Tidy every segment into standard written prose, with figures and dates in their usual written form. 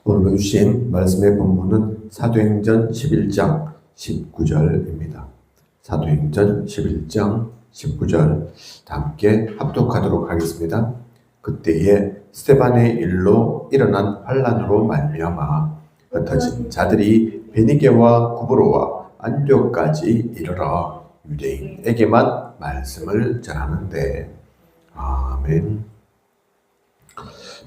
오늘 주신 말씀의 본문은 사도행전 11장 19절입니다. 사도행전 11장 19절 함께 합독하도록 하겠습니다. 그때에 스데반의 일로 일어난 환란으로 말미암아 흩어진 자들이 베니게와 구브로와 안디옥까지 이르러 유대인에게만 말씀을 전하는데. 아멘.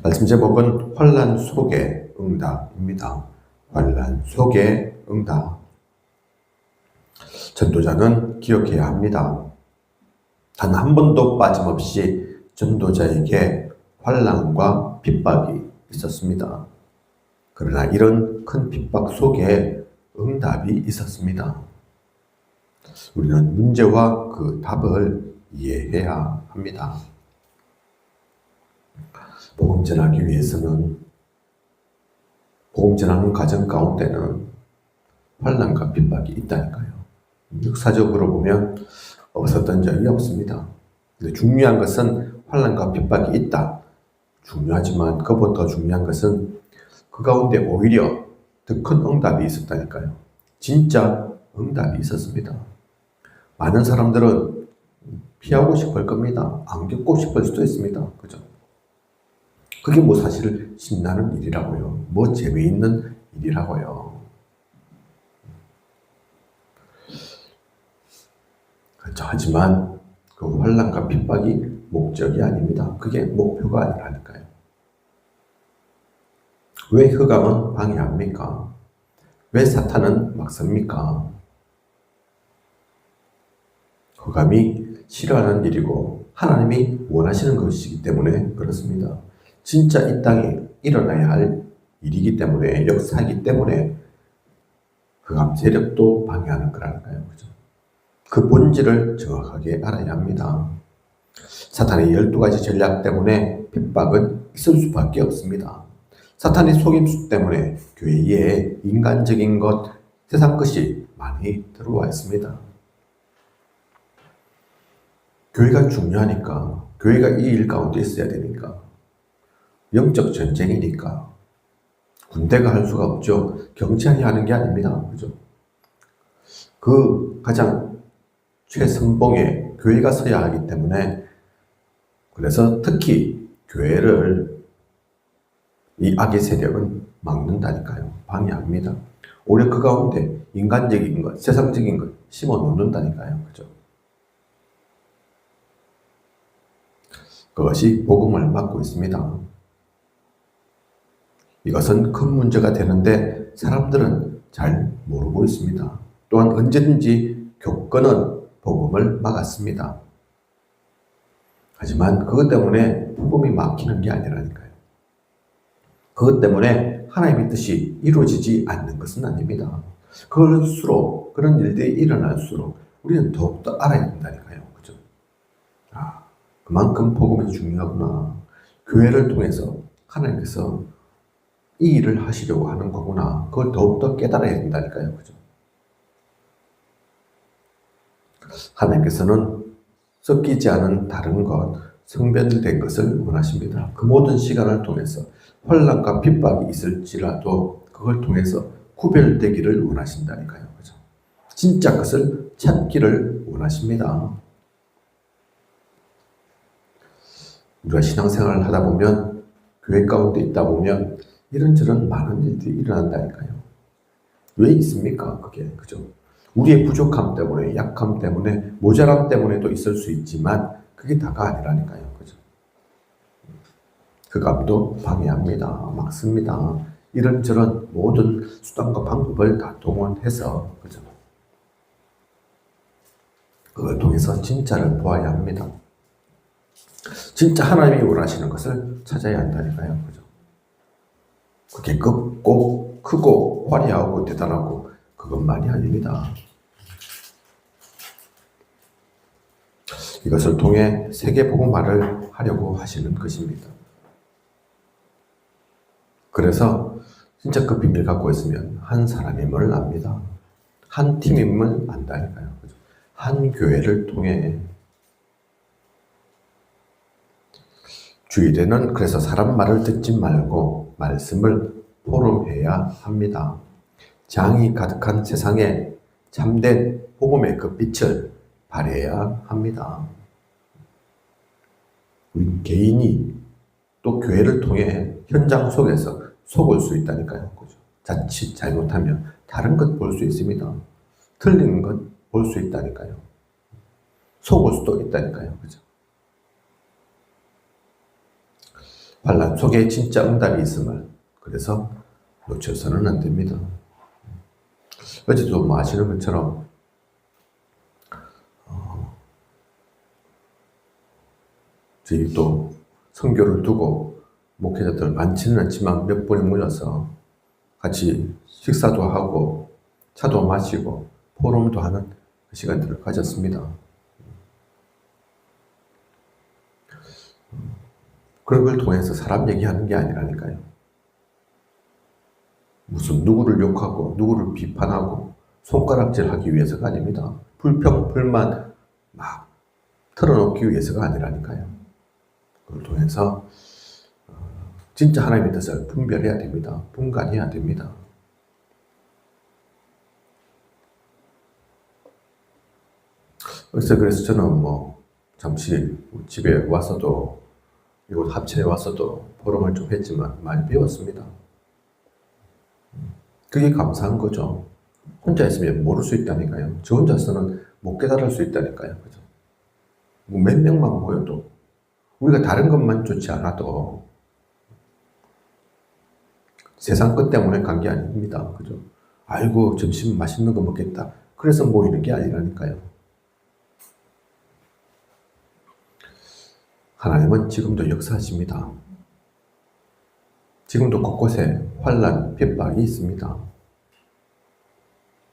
말씀 제목은 환란 속의 응답입니다. 환란 속의 응답. 전도자는 기억해야 합니다. 단 한 번도 빠짐없이 전도자에게 환란과 핍박이 있었습니다. 그러나 이런 큰 핍박 속에 응답이 있었습니다. 우리는 문제와 그 답을 이해해야 합니다. 복음 전하기 위해서는, 복음 전하는 과정 가운데는 환난과 핍박이 있다니까요. 역사적으로 보면 없었던 적이 없습니다. 근데 중요한 것은 환난과 핍박이 있다. 중요하지만 그보다 더 중요한 것은 그 가운데 오히려 더 큰 응답이 있었다니까요. 진짜 응답이 있었습니다. 많은 사람들은 피하고 싶을 겁니다. 안 겪고 싶을 수도 있습니다. 그죠? 그게 뭐 사실 신나는 일이라고요. 뭐 재미있는 일이라고요. 그렇죠. 하지만 그 환난과 핍박이 목적이 아닙니다. 그게 목표가 아니라니까요. 왜 흑암은 방해합니까? 왜 사탄은 막습니까? 흑암이 싫어하는 일이고 하나님이 원하시는 것이기 때문에 그렇습니다. 진짜 이 땅에 일어나야 할 일이기 때문에, 역사이기 때문에 흑암 세력도 방해하는 거라니까요. 그죠? 그 본질을 정확하게 알아야 합니다. 사탄의 12가지 전략 때문에 핍박은 있을 수밖에 없습니다. 사탄의 속임수 때문에 교회에 인간적인 것, 세상 것이 많이 들어와 있습니다. 교회가 중요하니까, 교회가 이 일 가운데 있어야 되니까, 영적 전쟁이니까 군대가 할 수가 없죠. 경찰이 하는 게 아닙니다. 그죠? 그 가장 최선봉에 교회가 서야 하기 때문에, 그래서 특히 교회를 이 악의 세력은 막는다니까요. 방해합니다. 오히려 그 가운데 인간적인 것, 세상적인 것 심어 놓는다니까요. 그죠? 그것이 복음을 막고 있습니다. 이것은 큰 문제가 되는데 사람들은 잘 모르고 있습니다. 또한 언제든지 교권은 복음을 막았습니다. 하지만 그것 때문에 복음이 막히는 게 아니라니까요. 그것 때문에 하나님의 뜻이 이루어지지 않는 것은 아닙니다. 그럴수록, 그런 일들이 일어날수록 우리는 더욱더 알아야 된다니까요. 그죠? 그만큼 복음이 중요하구나. 교회를 통해서 하나님께서 이 일을 하시려고 하는 거구나. 그걸 더욱더 깨달아야 된다니까요. 그죠? 하나님께서는 섞이지 않은 다른 것, 성별된 것을 원하십니다. 그 모든 시간을 통해서 환난과 핍박이 있을지라도 그걸 통해서 구별되기를 원하신다니까요. 그죠? 진짜 것을 찾기를 원하십니다. 우리가 신앙생활을 하다 보면, 교회 가운데 있다 보면 이런저런 많은 일들이 일어난다니까요. 왜 있습니까? 그게. 그죠? 우리의 부족함 때문에, 약함 때문에, 모자람 때문에도 있을 수 있지만 그게 다가 아니라니까요. 그죠? 흑암도 방해합니다. 막습니다. 이런저런 모든 수단과 방법을 다 동원해서, 그죠? 그걸 통해서 진짜를 보아야 합니다. 진짜 하나님이 원하시는 것을 찾아야 한다니까요. 그죠? 그게 꼭 크고 화려하고 대단하고 그것만이 아닙니다. 이것을 통해 세계복음화를 하려고 하시는 것입니다. 그래서 진짜 그 비밀 갖고 있으면 한 사람임을 압니다. 한 팀임을 안다니까요. 그죠? 한 교회를 통해. 주일에는 그래서 사람 말을 듣지 말고 말씀을 포럼해야 합니다. 장이 가득한 세상에 참된 복음의 그 빛을 발해야 합니다. 우리 개인이 또 교회를 통해 현장 속에서 속을 수 있다니까요. 그죠? 자칫 잘못하면 다른 것 볼 수 있습니다. 틀린 것 볼 수 있다니까요. 속을 수도 있다니까요. 그죠? 환란 속에 진짜 응답이 있음을 그래서 놓쳐서는 안 됩니다. 어제도 뭐 아시는 것처럼 저희 또 선교를 두고 목회자들 많지는 않지만 몇 분이 모여서 같이 식사도 하고 차도 마시고 포럼도 하는 그 시간들을 가졌습니다. 그런 걸 통해서 사람 얘기하는 게 아니라니까요. 무슨 누구를 욕하고 누구를 비판하고 손가락질하기 위해서가 아닙니다. 불평, 불만 막 털어놓기 위해서가 아니라니까요. 그걸 통해서 진짜 하나님의 뜻을 분별해야 됩니다. 분간해야 됩니다. 그래서 저는 뭐 잠시 집에 와서도 이곳 합천에 와서도 포럼을 좀 했지만 많이 배웠습니다. 그게 감사한 거죠. 혼자 있으면 모를 수 있다니까요. 저 혼자서는 못 깨달을 수 있다니까요. 그죠? 뭐 몇 명만 모여도 우리가 다른 것만 좋지 않아도 세상 것 때문에 간 게 아닙니다. 그죠? 아이고 점심 맛있는 거 먹겠다. 그래서 모이는 게 아니라니까요. 하나님은 지금도 역사하십니다. 지금도 곳곳에 환란, 핍박이 있습니다.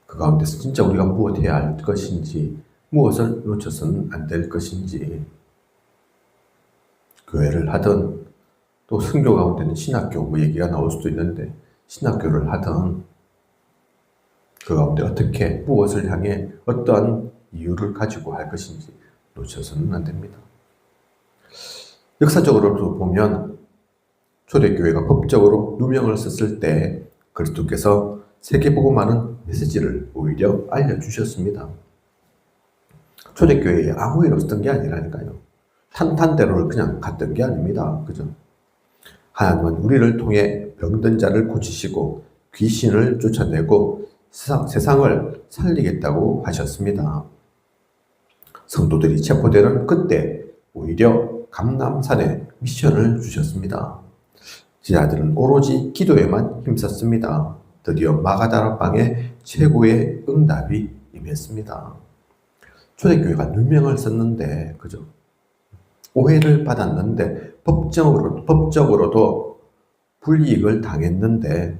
그 가운데서 진짜 우리가 무엇해야 할 것인지, 무엇을 놓쳐서는 안 될 것인지, 교회를 하든 또 선교 가운데는 신학교 뭐 얘기가 나올 수도 있는데 신학교를 하든 그 가운데 어떻게 무엇을 향해 어떠한 이유를 가지고 할 것인지 놓쳐서는 안 됩니다. 역사적으로도 보면 초대교회가 법적으로 누명을 썼을 때 그리스도께서 세계복음하는 메시지를 오히려 알려주셨습니다. 초대교회에 아무 일 없었던 게 아니라니까요. 탄탄대로를 그냥 갔던 게 아닙니다. 그죠? 하나님은 우리를 통해 병든 자를 고치시고 귀신을 쫓아내고 세상을 살리겠다고 하셨습니다. 성도들이 체포되는 그때 오히려 감람산에 미션을 주셨습니다. 제자들은 오로지 기도에만 힘썼습니다. 드디어 마가다라 방에 최고의 응답이 임했습니다. 초대교회가 누명을 썼는데, 그죠? 오해를 받았는데, 법적으로도 불이익을 당했는데,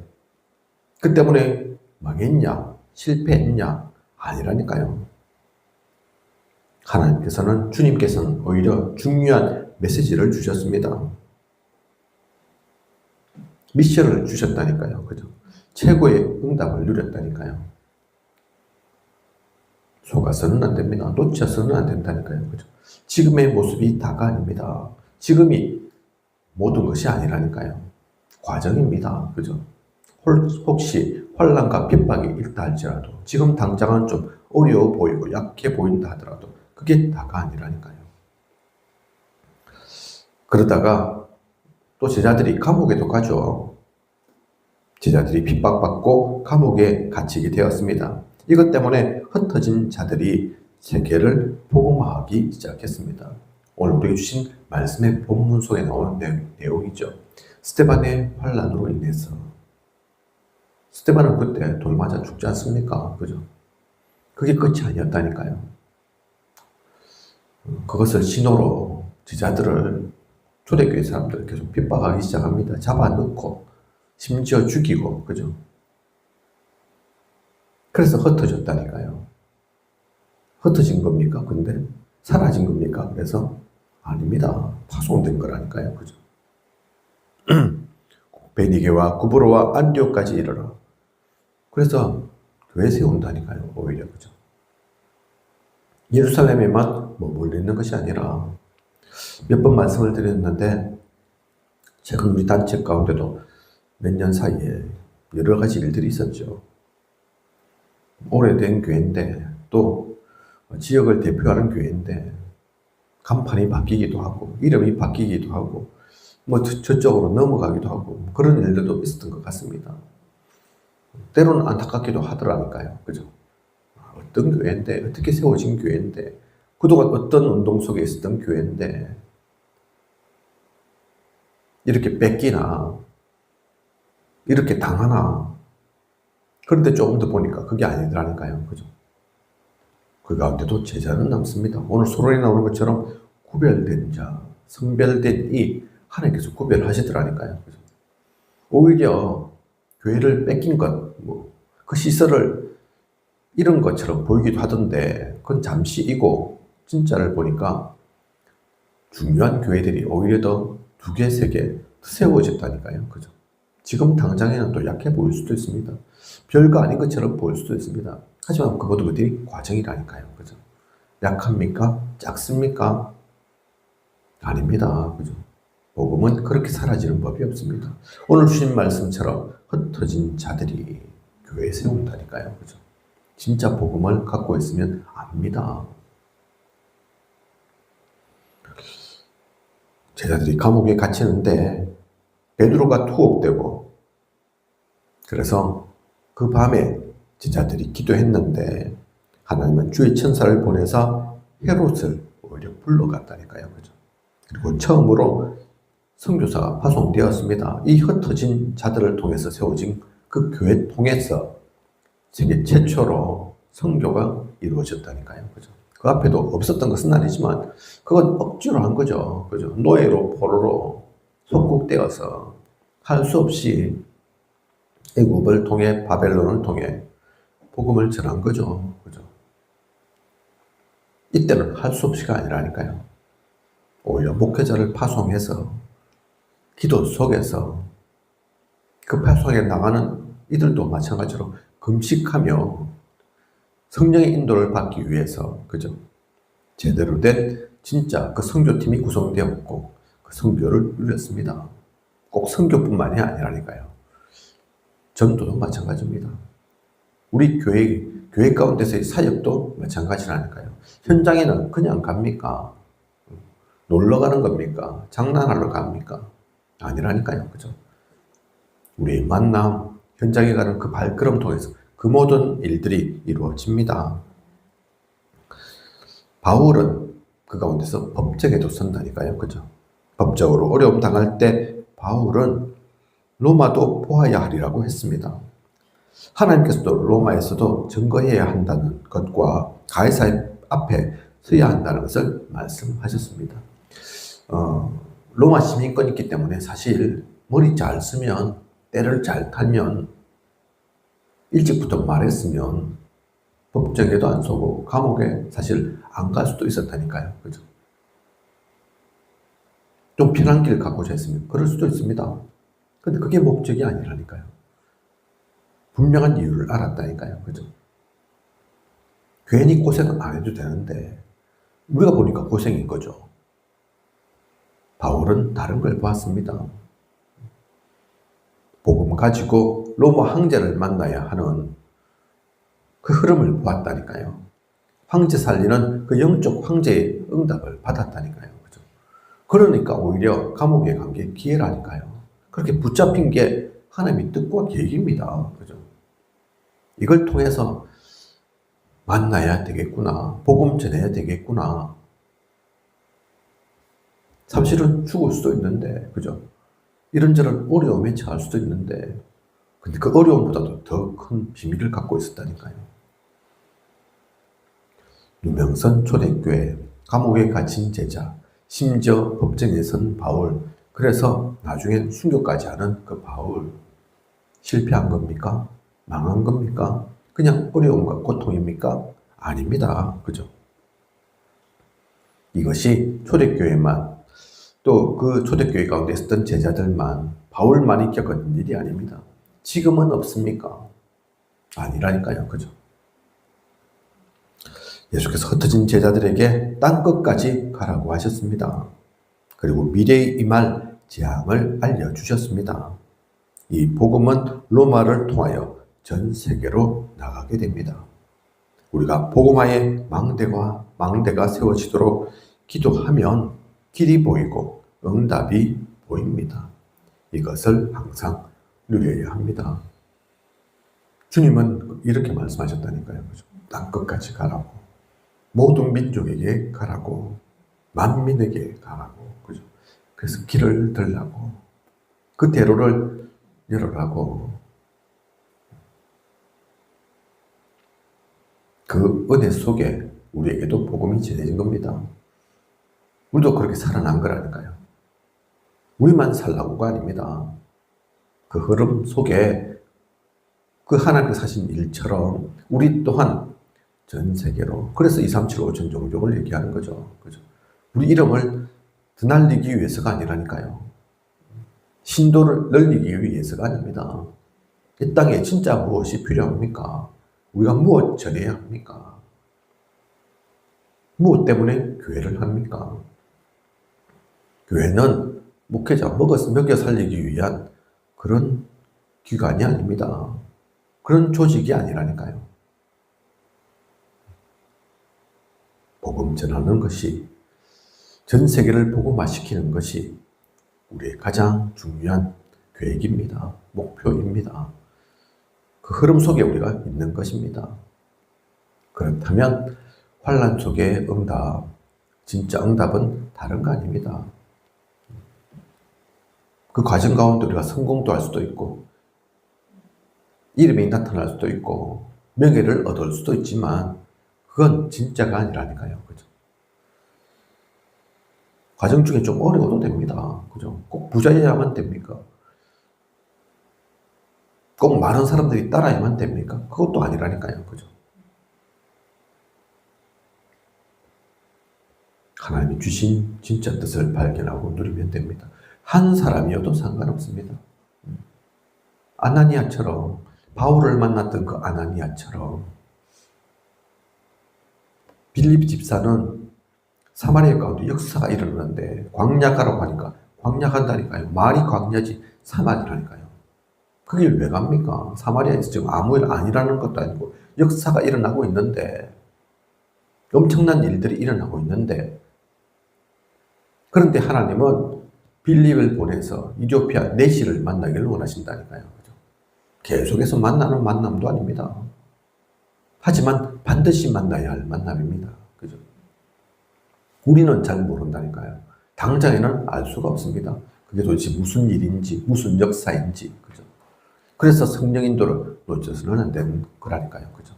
그 때문에 망했냐? 실패했냐? 아니라니까요. 주님께서는 오히려 중요한 메시지를 주셨습니다. 미션을 주셨다니까요. 그죠? 최고의 응답을 누렸다니까요. 속아서는 안 됩니다. 놓쳐서는 안 된다니까요. 그죠? 지금의 모습이 다가 아닙니다. 지금이 모든 것이 아니라니까요. 과정입니다. 그죠? 혹시 환난과 핍박이 있다 할지라도 지금 당장은 좀 어려워 보이고 약해 보인다 하더라도 그게 다가 아니라니까요. 그러다가 또 제자들이 감옥에도 가죠. 제자들이 핍박받고 감옥에 갇히게 되었습니다. 이것 때문에 흩어진 자들이 세계를 복음화하기 시작했습니다. 오늘 우리에게 주신 말씀의 본문 속에 나오는 내용이죠. 스데반의 환난으로 인해서 스데반은 그때 돌 맞아 죽지 않습니까? 그죠? 그게 끝이 아니었다니까요. 그것을 신호로 제자들을 초대교회 사람들을 계속 핍박하기 시작합니다. 잡아넣고 심지어 죽이고, 그죠? 그래서 흩어졌다니까요. 흩어진 겁니까? 근데 사라진 겁니까? 그래서 아닙니다. 파손된 거라니까요. 그죠? 베니게와 구브로와 안디옥까지 이르러. 그래서 교회 세운다니까요. 오히려, 그죠? 예루살렘에만 머물러 있는 것이 아니라 몇 번 말씀을 드렸는데 최근 우리 단체 가운데도 몇 년 사이에 여러 가지 일들이 있었죠. 오래된 교회인데 또 지역을 대표하는 교회인데 간판이 바뀌기도 하고 이름이 바뀌기도 하고 뭐 저쪽으로 넘어가기도 하고 그런 일들도 있었던 것 같습니다. 때로는 안타깝기도 하더라니까요. 그죠? 어떤 교회인데, 어떻게 세워진 교회인데, 그동안 어떤 운동 속에 있었던 교회인데, 이렇게 뺏기나, 이렇게 당하나. 그런데 조금 더 보니까 그게 아니더라니까요. 그죠? 그 가운데도 제자는 남습니다. 오늘 소론이 나오는 것처럼 구별된 자, 성별된 이, 하나님께서 구별하시더라니까요. 그죠? 오히려 교회를 뺏긴 것, 그 시설을 잃은 것처럼 보이기도 하던데, 그건 잠시이고, 진짜를 보니까 중요한 교회들이 오히려 더 2개, 3개 세워졌다니까요. 그죠? 지금 당장에는 또 약해 보일 수도 있습니다. 별거 아닌 것처럼 보일 수도 있습니다. 하지만 그 모든 것들이 과정이라니까요. 그죠? 약합니까? 작습니까? 아닙니다. 그죠? 복음은 그렇게 사라지는 법이 없습니다. 오늘 주신 말씀처럼 흩어진 자들이 교회에 세운다니까요. 그죠? 진짜 복음을 갖고 있으면 압니다. 제자들이 감옥에 갇히는데 베드로가 투옥되고 그래서 그 밤에 제자들이 기도했는데 하나님은 주의 천사를 보내서 헤롯을 오히려 불러갔다니까요. 그죠? 그리고 처음으로 선교사가 파송되었습니다. 이 흩어진 자들을 통해서 세워진 그 교회 통해서 세계 최초로 선교가 이루어졌다니까요. 그죠? 그 앞에도 없었던 것은 아니지만 그건 억지로 한 거죠. 그죠? 노예로 포로로 속국되어서 할 수 없이 애굽을 통해 바벨론을 통해 복음을 전한 거죠. 그죠? 이때는 할 수 없이가 아니라니까요. 오히려 목회자를 파송해서 기도 속에서 그 파송에 나가는 이들도 마찬가지로 금식하며 성령의 인도를 받기 위해서, 그죠? 제대로 된 진짜 그 선교팀이 구성되었고 그 선교를 누렸습니다. 꼭 선교뿐만이 아니라니까요. 전도도 마찬가지입니다. 우리 교회 가운데서의 사역도 마찬가지라니까요. 현장에는 그냥 갑니까? 놀러 가는 겁니까? 장난하러 갑니까? 아니라니까요. 그죠? 우리의 만남, 현장에 가는 그 발걸음 통해서 그 모든 일들이 이루어집니다. 바울은 그 가운데서 법정에도 선다니까요. 그죠? 법적으로 어려움 당할 때 바울은 로마도 보아야 하리라고 했습니다. 하나님께서도 로마에서도 증거해야 한다는 것과 가이사의 앞에 서야 한다는 것을 말씀하셨습니다. 로마 시민권이 있기 때문에 사실 머리 잘 쓰면, 때를 잘 타면, 일찍부터 말했으면 법정에도 안 서고 감옥에 사실 안 갈 수도 있었다니까요. 그죠? 좀 편한 길을 갖고자 했으면 그럴 수도 있습니다. 근데 그게 목적이 아니라니까요. 분명한 이유를 알았다니까요. 그죠? 괜히 고생은 안 해도 되는데 우리가 보니까 고생인 거죠. 바울은 다른 걸 보았습니다. 복음 가지고 로마 황제를 만나야 하는 그 흐름을 보았다니까요. 황제 살리는 그 영적 황제의 응답을 받았다니까요. 그죠? 그러니까 오히려 감옥에 간 게 기회라니까요. 그렇게 붙잡힌 게 하나님의 뜻과 계획입니다. 그죠? 이걸 통해서 만나야 되겠구나. 복음 전해야 되겠구나. 사실은 죽을 수도 있는데, 그죠? 이런저런 어려움에 처할 수도 있는데, 근데 그 어려움보다도 더 큰 비밀을 갖고 있었다니까요. 유명선 초대교회, 감옥에 갇힌 제자, 심지어 법정에 선 바울, 그래서 나중엔 순교까지 하는 그 바울, 실패한 겁니까? 망한 겁니까? 그냥 어려움과 고통입니까? 아닙니다. 그죠? 이것이 초대교회만, 또 그 초대교회 가운데 있었던 제자들만, 바울만이 겪었던 일이 아닙니다. 지금은 없습니까? 아니라니까요. 그죠? 예수께서 흩어진 제자들에게 땅 끝까지 가라고 하셨습니다. 그리고 미래에 임할 재앙을 알려주셨습니다. 이 복음은 로마를 통하여 전 세계로 나가게 됩니다. 우리가 복음화의 망대가 세워지도록 기도하면 길이 보이고 응답이 보입니다. 이것을 항상 누려야 합니다. 주님은 이렇게 말씀하셨다니까요. 땅끝까지 가라고. 모든 민족에게 가라고. 만민에게 가라고. 그죠? 그래서 길을 들라고. 그 대로를 열어라고. 그 은혜 속에 우리에게도 복음이 전해진 겁니다. 우리도 그렇게 살아난 거라니까요. 우리만 살라고가 아닙니다. 그 흐름 속에 그 하나님께서 하신 일처럼 우리 또한 전 세계로, 그래서 237 5천 종족을 얘기하는 거죠. 그죠? 우리 이름을 드날리기 위해서가 아니라니까요. 신도를 늘리기 위해서가 아닙니다. 이 땅에 진짜 무엇이 필요합니까? 우리가 무엇 전해야 합니까? 무엇 때문에 교회를 합니까? 교회는 목회자 먹여 살리기 위한 그런 기관이 아닙니다. 그런 조직이 아니라니까요. 복음 전하는 것이, 전 세계를 복음화시키는 것이 우리의 가장 중요한 계획입니다. 목표입니다. 그 흐름 속에 우리가 있는 것입니다. 그렇다면 환난 속의 응답, 진짜 응답은 다른 거 아닙니다. 그 과정 가운데 우리가 성공도 할 수도 있고, 이름이 나타날 수도 있고, 명예를 얻을 수도 있지만 그건 진짜가 아니라니까요. 그죠? 과정 중에 좀 어려워도 됩니다. 그죠? 꼭 부자여야만 됩니까? 꼭 많은 사람들이 따라야만 됩니까? 그것도 아니라니까요. 그죠? 하나님이 주신 진짜 뜻을 발견하고 누리면 됩니다. 한 사람이어도 상관없습니다. 아나니아처럼, 바울을 만났던 그 아나니아처럼, 빌립 집사는 사마리아 가운데 역사가 일어나는데 광야 가라고 하니까 광야 간다니까요. 말이 광야지 사막이라니까요. 그 길 왜 갑니까? 사마리아에서 지금 아무 일 아니라는 것도 아니고 역사가 일어나고 있는데, 엄청난 일들이 일어나고 있는데, 그런데 하나님은 빌립을 보내서 이디오피아 내시를 만나기를 원하신다니까요. 그죠? 계속해서 만나는 만남도 아닙니다. 하지만 반드시 만나야 할 만남입니다. 그죠? 우리는 잘 모른다니까요. 당장에는 알 수가 없습니다. 그게 도대체 무슨 일인지, 무슨 역사인지. 그죠? 그래서 성령 인도를 놓쳐서는 안 되는 거라니까요. 그죠?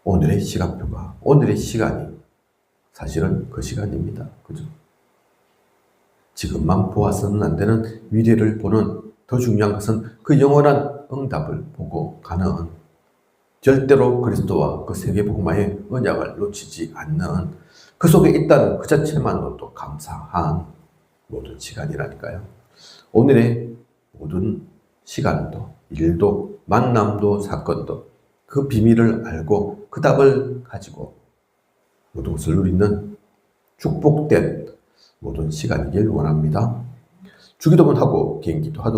오늘의 시간표가, 오늘의 시간이 사실은 그 시간입니다. 그죠? 지금만 보아서는 안 되는 미래를 보는, 더 중요한 것은 그 영원한 응답을 보고 가는, 절대로 그리스도와 그 세계복음화의 언약을 놓치지 않는, 그 속에 있다는 그 자체만으로도 감사한 모든 시간이라니까요. 오늘의 모든 시간도, 일도, 만남도, 사건도 그 비밀을 알고 그 답을 가지고 모든 것을 누리는 축복된 모든 시간이길 원합니다. 주기도문 하고 개인기도 하도록